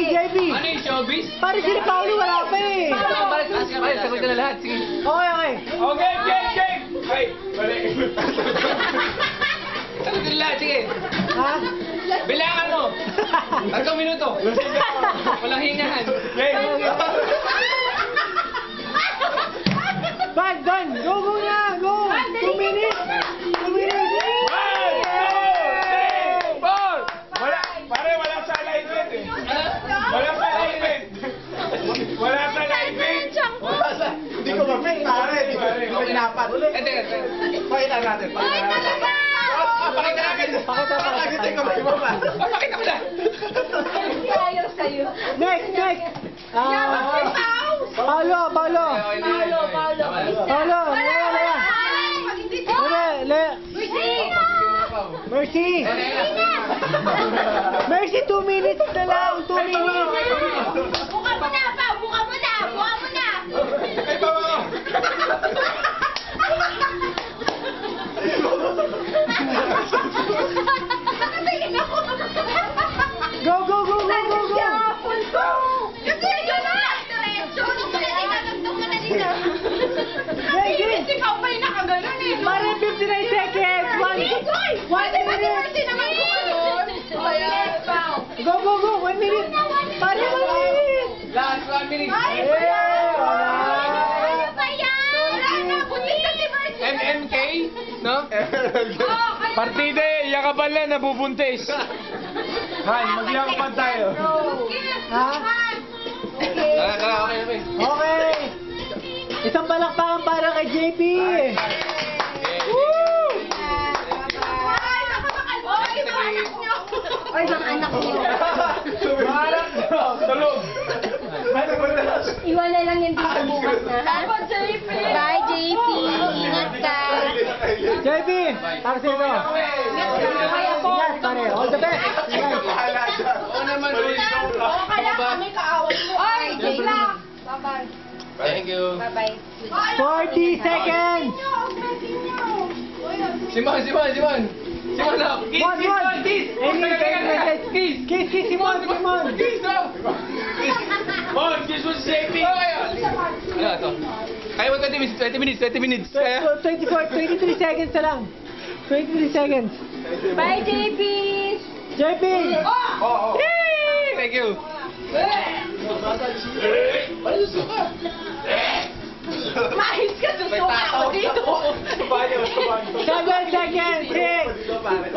JB. Ano yung showbiz? Pare sila Paolo wala pa eh. Balik, sagot na lahat. Sige. Okay. Okay, game! Ay, mali. Sagot na lahat, sige. Ha? Bilangan mo. 3 minuto. Walang hingahan. Bad, done. Go na. Go. 2 minutes. 2 minutes. 1, 2, 3, 4. Wala sa alignment eh. Wala sa alignment. Wala sa alignment. Hindi ko ma-fit, pare. Hindi ko pinapat. Pakita natin. Pakita natin. Pakita kamay mo ba? Pakita mo na. Next. Paolo. Mercy. Mercy, 2 minutes na lang. 2 minutes. Buka mo na. Ay, baba ko. Nakatingin ako. Go. Kasi yun na. Diretso. Itatagtong mo na dito. Sige. Ikaw pa yung nakaganon eh. Pare, 59 seconds. 1 minute. naman kung ano. Go. 1 minute. Pare, 1 minute. Last 1 minute. Wala. Ano ba yan? Wala na. Buntis na si Mercy. MMK? No? Partida eh, yakapan lang, nabubuntis. Han, magyakapan tayo. Ha? Okay. Okay. Isang palakpakan para kay JP. Woo! Ay, baka anak niyo. Maharap nyo, tulog. Iwala lang yan dito bukas na. Bye, JP. Bye, JP. Ingat ka. JP, para sa ito. Ingat, pare. All the best. Oo naman. Kaya kami kaaway mo. Ay, JP. Bye-bye. Thank you. Bye-bye. 40 seconds. Simon na. Kiss. Kiss, Simon. Kiss na. Mon, kiss mo si JP. Ano ito? Kaya mo 20 minutes. Kaya? 23 seconds na lang. 23 seconds. Bye, JP. JP. Yay! Thank you. Mahis ka, susuka ako dito. 7 seconds. 6, 5,